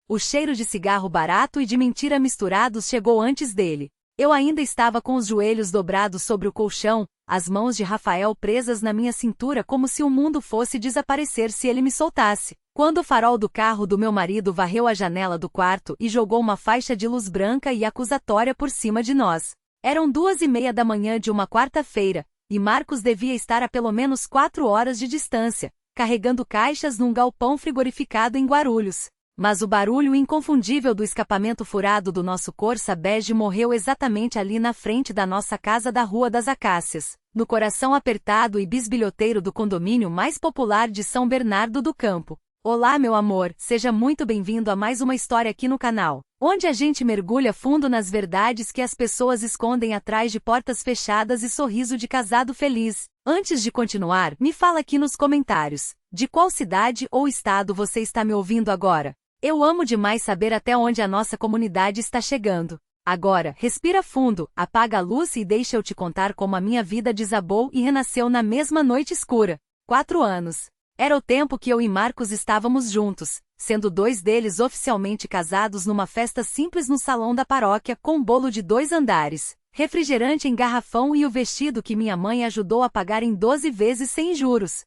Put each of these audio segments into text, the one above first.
O cheiro de cigarro barato e de mentira misturados chegou antes dele. Eu ainda estava com os joelhos dobrados sobre o colchão, as mãos de Rafael presas na minha cintura como se o mundo fosse desaparecer se ele me soltasse. Quando o farol do carro do meu marido varreu a janela do quarto e jogou uma faixa de luz branca e acusatória por cima de nós. Eram 2:30 da manhã de uma quarta-feira, e Marcos devia estar a pelo menos 4 horas de distância, carregando caixas num galpão frigorificado em Guarulhos. Mas o barulho inconfundível do escapamento furado do nosso Corsa bege morreu exatamente ali na frente da nossa casa da Rua das Acácias, no coração apertado e bisbilhoteiro do condomínio mais popular de São Bernardo do Campo. Olá, meu amor, seja muito bem-vindo a mais uma história aqui no canal, onde a gente mergulha fundo nas verdades que as pessoas escondem atrás de portas fechadas e sorriso de casado feliz. Antes de continuar, me fala aqui nos comentários, de qual cidade ou estado você está me ouvindo agora? Eu amo demais saber até onde a nossa comunidade está chegando. Agora, respira fundo, apaga a luz e deixa eu te contar como a minha vida desabou e renasceu na mesma noite escura. 4 anos. Era o tempo que eu e Marcos estávamos juntos, sendo 2 deles oficialmente casados numa festa simples no salão da paróquia com um bolo de 2 andares, refrigerante em garrafão e o vestido que minha mãe ajudou a pagar em 12 vezes sem juros.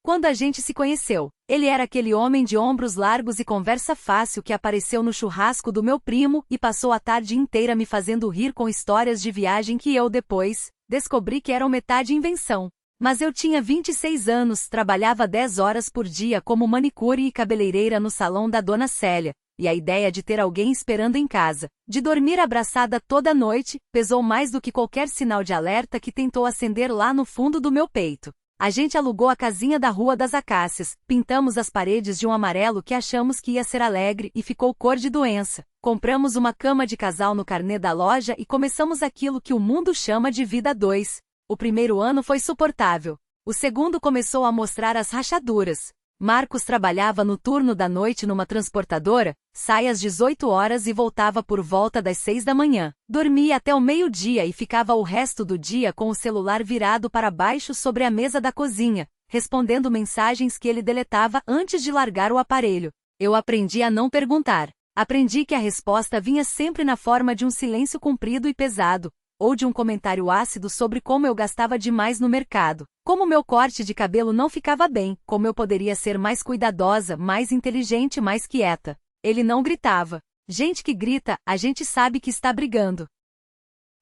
Quando a gente se conheceu, ele era aquele homem de ombros largos e conversa fácil que apareceu no churrasco do meu primo e passou a tarde inteira me fazendo rir com histórias de viagem que eu depois descobri que eram metade invenção. Mas eu tinha 26 anos, trabalhava 10 horas por dia como manicure e cabeleireira no salão da Dona Célia, e a ideia de ter alguém esperando em casa, de dormir abraçada toda noite, pesou mais do que qualquer sinal de alerta que tentou acender lá no fundo do meu peito. A gente alugou a casinha da Rua das Acácias, pintamos as paredes de um amarelo que achamos que ia ser alegre e ficou cor de doença. Compramos uma cama de casal no carnê da loja e começamos aquilo que o mundo chama de vida 2. O primeiro ano foi suportável. O segundo começou a mostrar as rachaduras. Marcos trabalhava no turno da noite numa transportadora, saía às 18 horas e voltava por volta das 6 da manhã. Dormia até o meio-dia e ficava o resto do dia com o celular virado para baixo sobre a mesa da cozinha, respondendo mensagens que ele deletava antes de largar o aparelho. Eu aprendi a não perguntar. Aprendi que a resposta vinha sempre na forma de um silêncio comprido e pesado, ou de um comentário ácido sobre como eu gastava demais no mercado, como meu corte de cabelo não ficava bem, como eu poderia ser mais cuidadosa, mais inteligente, mais quieta. Ele não gritava. Gente que grita, a gente sabe que está brigando.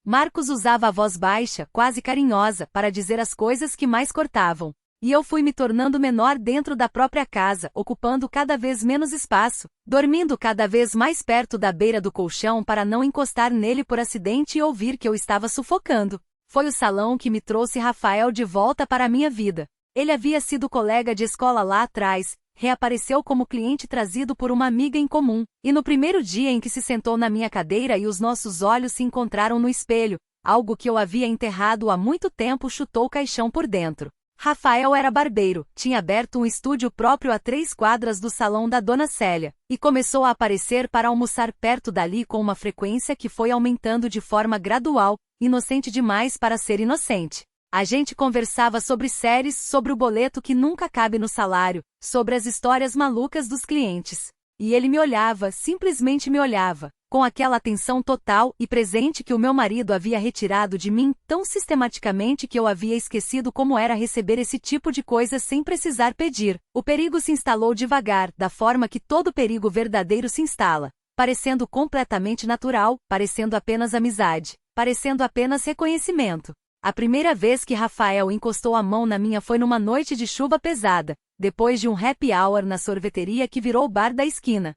Marcos usava a voz baixa, quase carinhosa, para dizer as coisas que mais cortavam. E eu fui me tornando menor dentro da própria casa, ocupando cada vez menos espaço, dormindo cada vez mais perto da beira do colchão para não encostar nele por acidente e ouvir que eu estava sufocando. Foi o salão que me trouxe Rafael de volta para a minha vida. Ele havia sido colega de escola lá atrás, reapareceu como cliente trazido por uma amiga em comum, e no primeiro dia em que se sentou na minha cadeira e os nossos olhos se encontraram no espelho, algo que eu havia enterrado há muito tempo chutou o caixão por dentro. Rafael era barbeiro, tinha aberto um estúdio próprio a 3 quadras do salão da Dona Célia, e começou a aparecer para almoçar perto dali com uma frequência que foi aumentando de forma gradual, inocente demais para ser inocente. A gente conversava sobre séries, sobre o boleto que nunca cabe no salário, sobre as histórias malucas dos clientes. E ele me olhava, simplesmente me olhava, com aquela atenção total e presente que o meu marido havia retirado de mim tão sistematicamente que eu havia esquecido como era receber esse tipo de coisa sem precisar pedir. O perigo se instalou devagar, da forma que todo perigo verdadeiro se instala, parecendo completamente natural, parecendo apenas amizade, parecendo apenas reconhecimento. A primeira vez que Rafael encostou a mão na minha foi numa noite de chuva pesada, depois de um happy hour na sorveteria que virou o bar da esquina.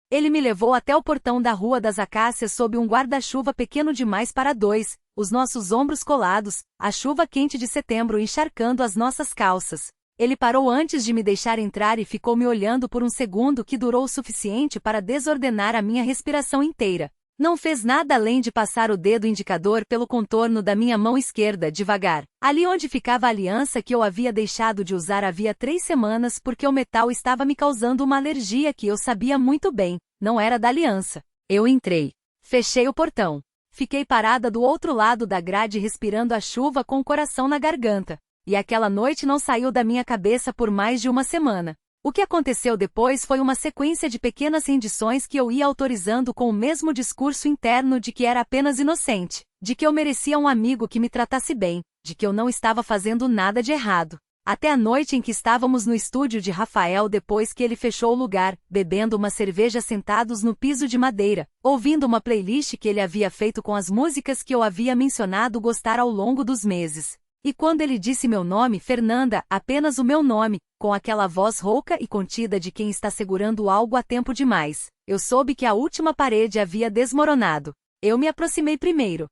Ele me levou até o portão da Rua das Acácias sob um guarda-chuva pequeno demais para 2, os nossos ombros colados, a chuva quente de setembro encharcando as nossas calças. Ele parou antes de me deixar entrar e ficou me olhando por um segundo que durou o suficiente para desordenar a minha respiração inteira. Não fez nada além de passar o dedo indicador pelo contorno da minha mão esquerda devagar, ali onde ficava a aliança que eu havia deixado de usar havia 3 semanas porque o metal estava me causando uma alergia que eu sabia muito bem, não era da aliança. Eu entrei. Fechei o portão. Fiquei parada do outro lado da grade respirando a chuva com o coração na garganta. E aquela noite não saiu da minha cabeça por mais de uma semana. O que aconteceu depois foi uma sequência de pequenas rendições que eu ia autorizando com o mesmo discurso interno de que era apenas inocente, de que eu merecia um amigo que me tratasse bem, de que eu não estava fazendo nada de errado. Até a noite em que estávamos no estúdio de Rafael depois que ele fechou o lugar, bebendo uma cerveja sentados no piso de madeira, ouvindo uma playlist que ele havia feito com as músicas que eu havia mencionado gostar ao longo dos meses. E quando ele disse meu nome, Fernanda, apenas o meu nome, com aquela voz rouca e contida de quem está segurando algo há tempo demais, eu soube que a última parede havia desmoronado. Eu me aproximei primeiro.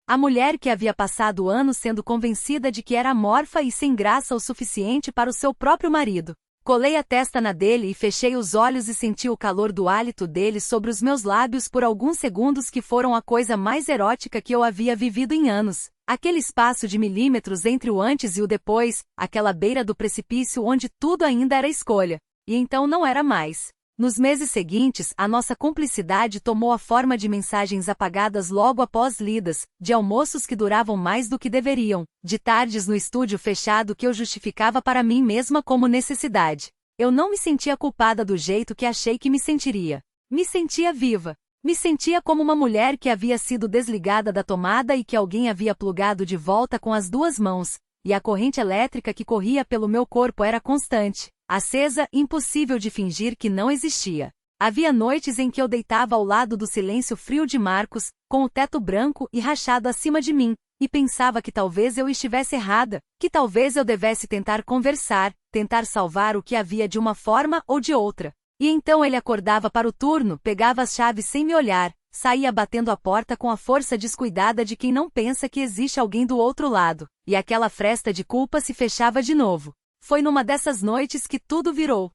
A mulher que havia passado anos sendo convencida de que era amorfa e sem graça o suficiente para o seu próprio marido. Colei a testa na dele e fechei os olhos e senti o calor do hálito dele sobre os meus lábios por alguns segundos que foram a coisa mais erótica que eu havia vivido em anos. Aquele espaço de milímetros entre o antes e o depois, aquela beira do precipício onde tudo ainda era escolha. E então não era mais. Nos meses seguintes, a nossa cumplicidade tomou a forma de mensagens apagadas logo após lidas, de almoços que duravam mais do que deveriam, de tardes no estúdio fechado que eu justificava para mim mesma como necessidade. Eu não me sentia culpada do jeito que achei que me sentiria. Me sentia viva. Me sentia como uma mulher que havia sido desligada da tomada e que alguém havia plugado de volta com as duas mãos, e a corrente elétrica que corria pelo meu corpo era constante. Acesa, impossível de fingir que não existia. Havia noites em que eu deitava ao lado do silêncio frio de Marcos, com o teto branco e rachado acima de mim, e pensava que talvez eu estivesse errada, que talvez eu devesse tentar conversar, tentar salvar o que havia de uma forma ou de outra. E então ele acordava para o turno, pegava as chaves sem me olhar, saía batendo a porta com a força descuidada de quem não pensa que existe alguém do outro lado, e aquela fresta de culpa se fechava de novo. Foi numa dessas noites que tudo virou.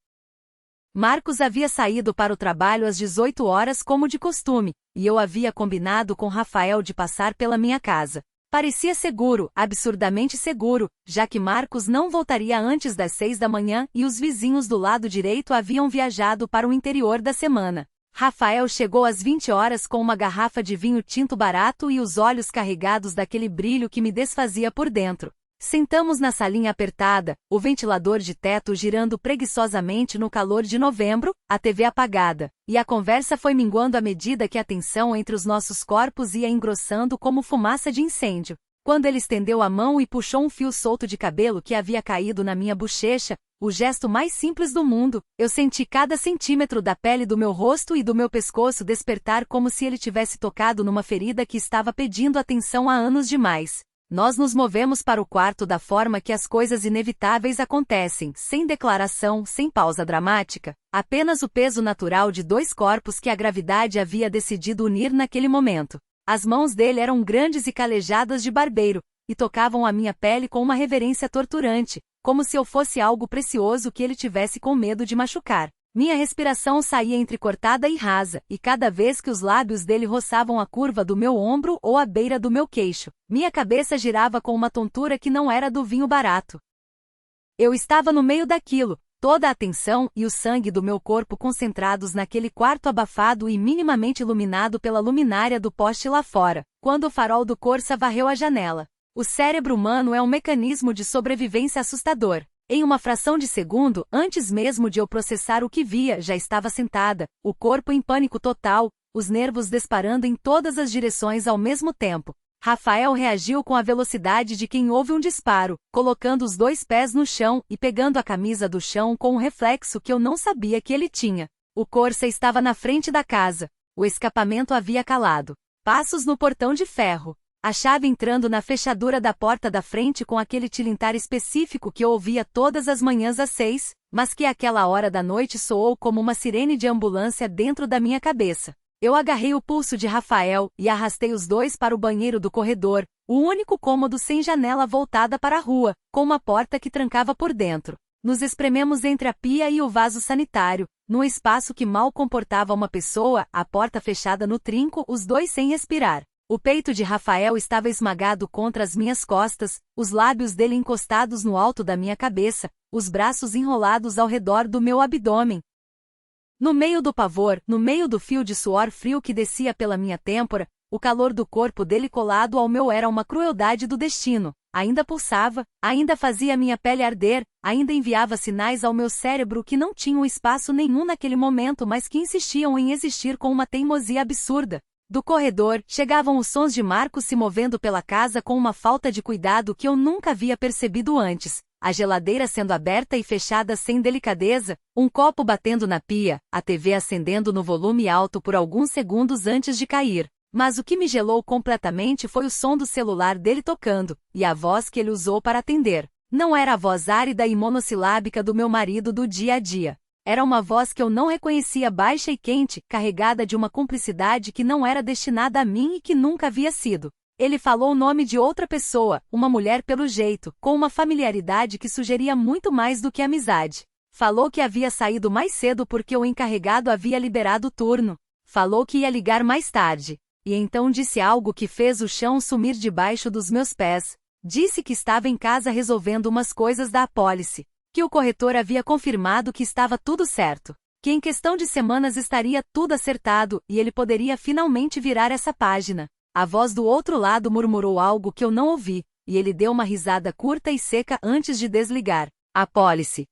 Marcos havia saído para o trabalho às 18 horas como de costume, e eu havia combinado com Rafael de passar pela minha casa. Parecia seguro, absurdamente seguro, já que Marcos não voltaria antes das 6 da manhã e os vizinhos do lado direito haviam viajado para o interior da semana. Rafael chegou às 20 horas com uma garrafa de vinho tinto barato e os olhos carregados daquele brilho que me desfazia por dentro. Sentamos na salinha apertada, o ventilador de teto girando preguiçosamente no calor de novembro, a TV apagada, e a conversa foi minguando à medida que a tensão entre os nossos corpos ia engrossando como fumaça de incêndio. Quando ele estendeu a mão e puxou um fio solto de cabelo que havia caído na minha bochecha, o gesto mais simples do mundo, eu senti cada centímetro da pele do meu rosto e do meu pescoço despertar como se ele tivesse tocado numa ferida que estava pedindo atenção há anos demais. Nós nos movemos para o quarto da forma que as coisas inevitáveis acontecem, sem declaração, sem pausa dramática, apenas o peso natural de dois corpos que a gravidade havia decidido unir naquele momento. As mãos dele eram grandes e calejadas de barbeiro, e tocavam a minha pele com uma reverência torturante, como se eu fosse algo precioso que ele tivesse com medo de machucar. Minha respiração saía entrecortada e rasa, e cada vez que os lábios dele roçavam a curva do meu ombro ou a beira do meu queixo, minha cabeça girava com uma tontura que não era do vinho barato. Eu estava no meio daquilo, toda a atenção e o sangue do meu corpo concentrados naquele quarto abafado e minimamente iluminado pela luminária do poste lá fora, quando o farol do Corsa varreu a janela. O cérebro humano é um mecanismo de sobrevivência assustador. Em uma fração de segundo, antes mesmo de eu processar o que via, já estava sentada, o corpo em pânico total, os nervos disparando em todas as direções ao mesmo tempo. Rafael reagiu com a velocidade de quem ouve um disparo, colocando os dois pés no chão e pegando a camisa do chão com um reflexo que eu não sabia que ele tinha. O Corsa estava na frente da casa. O escapamento havia calado. Passos no portão de ferro. A chave entrando na fechadura da porta da frente com aquele tilintar específico que eu ouvia todas as manhãs às 6, mas que àquela hora da noite soou como uma sirene de ambulância dentro da minha cabeça. Eu agarrei o pulso de Rafael e arrastei os dois para o banheiro do corredor, o único cômodo sem janela voltada para a rua, com uma porta que trancava por dentro. Nos esprememos entre a pia e o vaso sanitário, num espaço que mal comportava uma pessoa, a porta fechada no trinco, os dois sem respirar. O peito de Rafael estava esmagado contra as minhas costas, os lábios dele encostados no alto da minha cabeça, os braços enrolados ao redor do meu abdômen. No meio do pavor, no meio do fio de suor frio que descia pela minha têmpora, O calor do corpo dele colado ao meu era uma crueldade do destino. Ainda pulsava, ainda fazia minha pele arder, ainda enviava sinais ao meu cérebro que não tinham espaço nenhum naquele momento, mas que insistiam em existir com uma teimosia absurda. Do corredor, chegavam os sons de Marcos se movendo pela casa com uma falta de cuidado que eu nunca havia percebido antes. A geladeira sendo aberta e fechada sem delicadeza, um copo batendo na pia, a TV acendendo no volume alto por alguns segundos antes de cair. Mas o que me gelou completamente foi o som do celular dele tocando, e a voz que ele usou para atender. Não era a voz árida e monossilábica do meu marido do dia a dia. Era uma voz que eu não reconhecia, baixa e quente, carregada de uma cumplicidade que não era destinada a mim e que nunca havia sido. Ele falou o nome de outra pessoa, uma mulher pelo jeito, com uma familiaridade que sugeria muito mais do que amizade. Falou que havia saído mais cedo porque o encarregado havia liberado o turno. Falou que ia ligar mais tarde. E então disse algo que fez o chão sumir debaixo dos meus pés. Disse que estava em casa resolvendo umas coisas da apólice. Que o corretor havia confirmado que estava tudo certo. Que em questão de semanas estaria tudo acertado e ele poderia finalmente virar essa página. A voz do outro lado murmurou algo que eu não ouvi, e ele deu uma risada curta e seca antes de desligar. Apólice.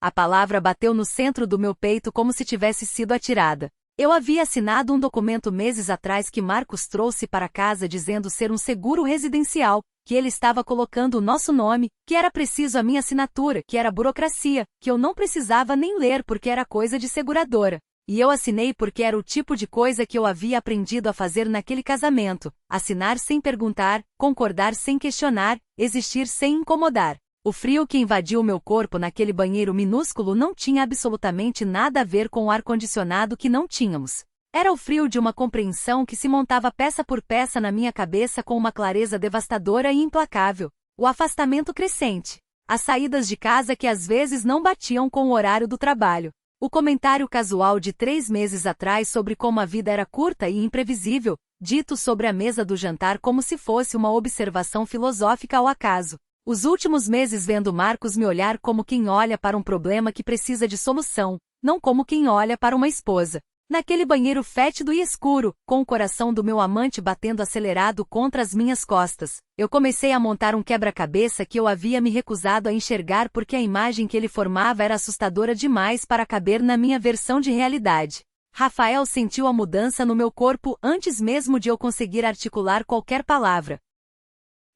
A palavra bateu no centro do meu peito como se tivesse sido atirada. Eu havia assinado um documento meses atrás que Marcos trouxe para casa dizendo ser um seguro residencial, que ele estava colocando o nosso nome, que era preciso a minha assinatura, que era burocracia, que eu não precisava nem ler porque era coisa de seguradora. E eu assinei porque era o tipo de coisa que eu havia aprendido a fazer naquele casamento: assinar sem perguntar, concordar sem questionar, existir sem incomodar. O frio que invadiu meu corpo naquele banheiro minúsculo não tinha absolutamente nada a ver com o ar-condicionado que não tínhamos. Era o frio de uma compreensão que se montava peça por peça na minha cabeça com uma clareza devastadora e implacável. O afastamento crescente. As saídas de casa que às vezes não batiam com o horário do trabalho. O comentário casual de 3 meses atrás sobre como a vida era curta e imprevisível, dito sobre a mesa do jantar como se fosse uma observação filosófica ao acaso. Os últimos meses vendo Marcos me olhar como quem olha para um problema que precisa de solução, não como quem olha para uma esposa. Naquele banheiro fétido e escuro, com o coração do meu amante batendo acelerado contra as minhas costas, eu comecei a montar um quebra-cabeça que eu havia me recusado a enxergar porque a imagem que ele formava era assustadora demais para caber na minha versão de realidade. Rafael sentiu a mudança no meu corpo antes mesmo de eu conseguir articular qualquer palavra.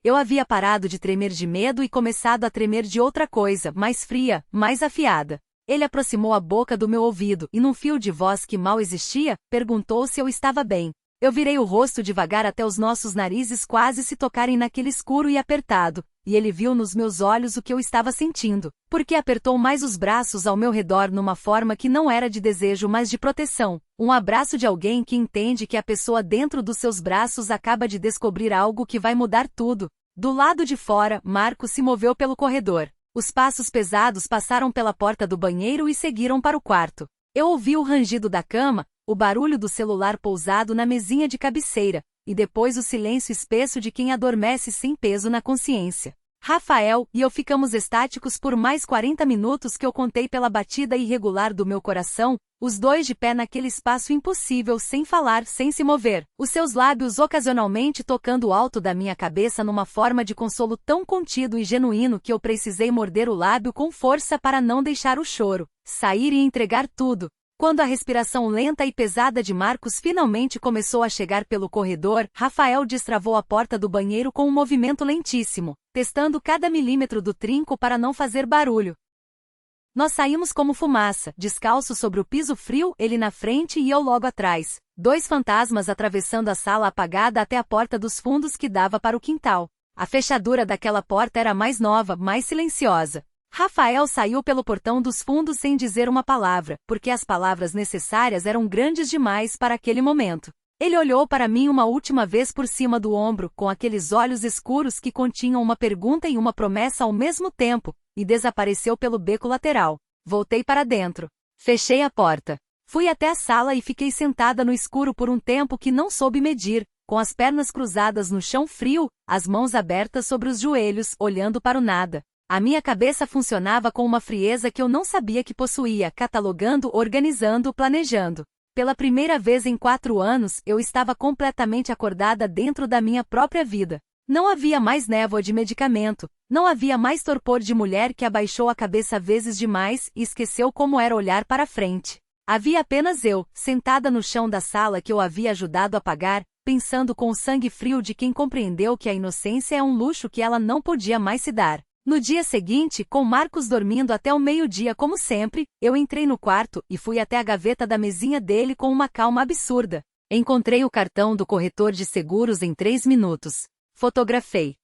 Eu havia parado de tremer de medo e começado a tremer de outra coisa, mais fria, mais afiada. Ele aproximou a boca do meu ouvido e, num fio de voz que mal existia, perguntou se eu estava bem. Eu virei o rosto devagar até os nossos narizes quase se tocarem naquele escuro e apertado, e ele viu nos meus olhos o que eu estava sentindo, porque apertou mais os braços ao meu redor numa forma que não era de desejo mas de proteção. Um abraço de alguém que entende que a pessoa dentro dos seus braços acaba de descobrir algo que vai mudar tudo. Do lado de fora, Marcos se moveu pelo corredor. Os passos pesados passaram pela porta do banheiro e seguiram para o quarto. Eu ouvi o rangido da cama, o barulho do celular pousado na mesinha de cabeceira, e depois o silêncio espesso de quem adormece sem peso na consciência. Rafael e eu ficamos estáticos por mais 40 minutos que eu contei pela batida irregular do meu coração, os dois de pé naquele espaço impossível sem falar, sem se mover, os seus lábios ocasionalmente tocando o alto da minha cabeça numa forma de consolo tão contido e genuíno que eu precisei morder o lábio com força para não deixar o choro sair e entregar tudo. Quando a respiração lenta e pesada de Marcos finalmente começou a chegar pelo corredor, Rafael destravou a porta do banheiro com um movimento lentíssimo, testando cada milímetro do trinco para não fazer barulho. Nós saímos como fumaça, descalços sobre o piso frio, ele na frente e eu logo atrás, 2 fantasmas atravessando a sala apagada até a porta dos fundos que dava para o quintal. A fechadura daquela porta era mais nova, mais silenciosa. Rafael saiu pelo portão dos fundos sem dizer uma palavra, porque as palavras necessárias eram grandes demais para aquele momento. Ele olhou para mim uma última vez por cima do ombro, com aqueles olhos escuros que continham uma pergunta e uma promessa ao mesmo tempo, e desapareceu pelo beco lateral. Voltei para dentro. Fechei a porta. Fui até a sala e fiquei sentada no escuro por um tempo que não soube medir, com as pernas cruzadas no chão frio, as mãos abertas sobre os joelhos, olhando para o nada. A minha cabeça funcionava com uma frieza que eu não sabia que possuía, catalogando, organizando, planejando. Pela primeira vez em 4 anos, eu estava completamente acordada dentro da minha própria vida. Não havia mais névoa de medicamento, não havia mais torpor de mulher que abaixou a cabeça vezes demais e esqueceu como era olhar para frente. Havia apenas eu, sentada no chão da sala que eu havia ajudado a pagar, pensando com o sangue frio de quem compreendeu que a inocência é um luxo que ela não podia mais se dar. No dia seguinte, com Marcos dormindo até o meio-dia como sempre, eu entrei no quarto e fui até a gaveta da mesinha dele com uma calma absurda. Encontrei o cartão do corretor de seguros em 3 minutos. Fotografei.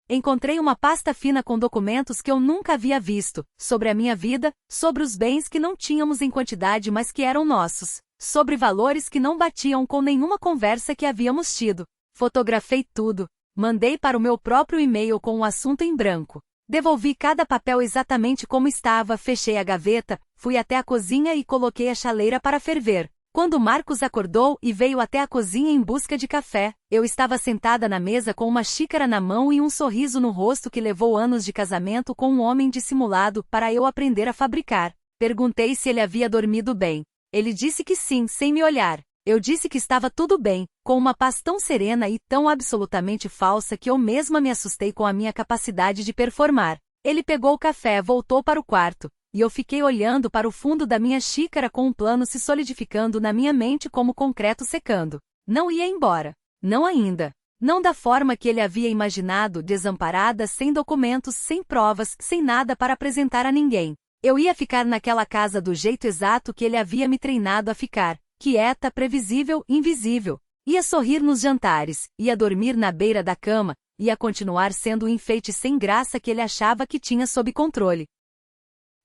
Encontrei uma pasta fina com documentos que eu nunca havia visto, sobre a minha vida, sobre os bens que não tínhamos em quantidade mas que eram nossos, sobre valores que não batiam com nenhuma conversa que havíamos tido. Fotografei tudo. Mandei para o meu próprio e-mail com o assunto em branco. Devolvi cada papel exatamente como estava, fechei a gaveta, fui até a cozinha e coloquei a chaleira para ferver. Quando Marcos acordou e veio até a cozinha em busca de café, eu estava sentada na mesa com uma xícara na mão e um sorriso no rosto que levou anos de casamento com um homem dissimulado para eu aprender a fabricar. Perguntei se ele havia dormido bem. Ele disse que sim, sem me olhar. Eu disse que estava tudo bem, com uma paz tão serena e tão absolutamente falsa que eu mesma me assustei com a minha capacidade de performar. Ele pegou o café, voltou para o quarto, e eu fiquei olhando para o fundo da minha xícara com um plano se solidificando na minha mente como concreto secando. Não ia embora. Não ainda. Não da forma que ele havia imaginado, desamparada, sem documentos, sem provas, sem nada para apresentar a ninguém. Eu ia ficar naquela casa do jeito exato que ele havia me treinado a ficar. Quieta, previsível, invisível. Ia sorrir nos jantares, ia dormir na beira da cama, ia continuar sendo o enfeite sem graça que ele achava que tinha sob controle.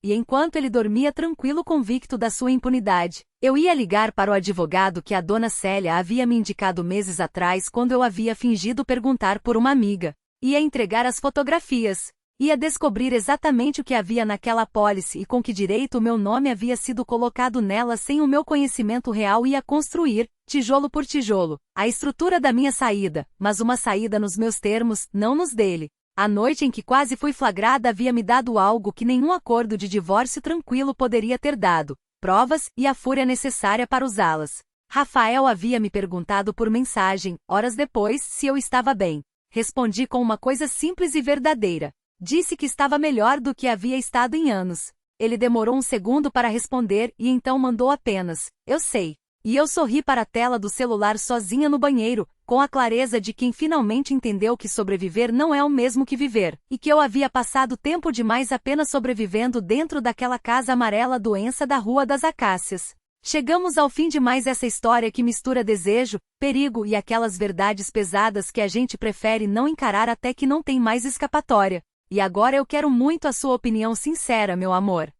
E enquanto ele dormia tranquilo convicto da sua impunidade, eu ia ligar para o advogado que a dona Célia havia me indicado meses atrás quando eu havia fingido perguntar por uma amiga. Ia entregar as fotografias. Ia descobrir exatamente o que havia naquela apólice e com que direito o meu nome havia sido colocado nela sem o meu conhecimento real. Ia construir, tijolo por tijolo, a estrutura da minha saída, mas uma saída nos meus termos, não nos dele. A noite em que quase fui flagrada havia me dado algo que nenhum acordo de divórcio tranquilo poderia ter dado: provas e a fúria necessária para usá-las. Rafael havia me perguntado por mensagem, horas depois, se eu estava bem. Respondi com uma coisa simples e verdadeira. Disse que estava melhor do que havia estado em anos. Ele demorou um segundo para responder e então mandou apenas: "Eu sei." E eu sorri para a tela do celular sozinha no banheiro, com a clareza de quem finalmente entendeu que sobreviver não é o mesmo que viver, e que eu havia passado tempo demais apenas sobrevivendo dentro daquela casa amarela doença da Rua das Acácias. Chegamos ao fim de mais essa história que mistura desejo, perigo e aquelas verdades pesadas que a gente prefere não encarar até que não tem mais escapatória. E agora eu quero muito a sua opinião sincera, meu amor.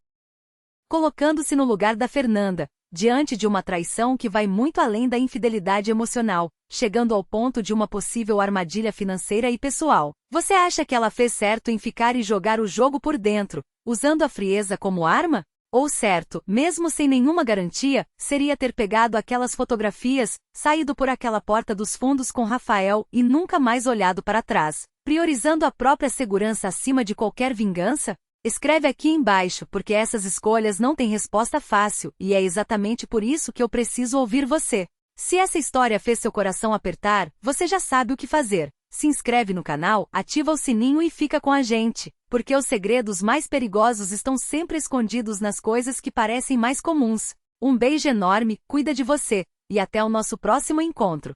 Colocando-se no lugar da Fernanda, diante de uma traição que vai muito além da infidelidade emocional, chegando ao ponto de uma possível armadilha financeira e pessoal. Você acha que ela fez certo em ficar e jogar o jogo por dentro, usando a frieza como arma? Ou certo, mesmo sem nenhuma garantia, seria ter pegado aquelas fotografias, saído por aquela porta dos fundos com Rafael e nunca mais olhado para trás, priorizando a própria segurança acima de qualquer vingança? Escreve aqui embaixo, porque essas escolhas não têm resposta fácil, e é exatamente por isso que eu preciso ouvir você. Se essa história fez seu coração apertar, você já sabe o que fazer. Se inscreve no canal, ativa o sininho e fica com a gente, porque os segredos mais perigosos estão sempre escondidos nas coisas que parecem mais comuns. Um beijo enorme, cuida de você, e até o nosso próximo encontro.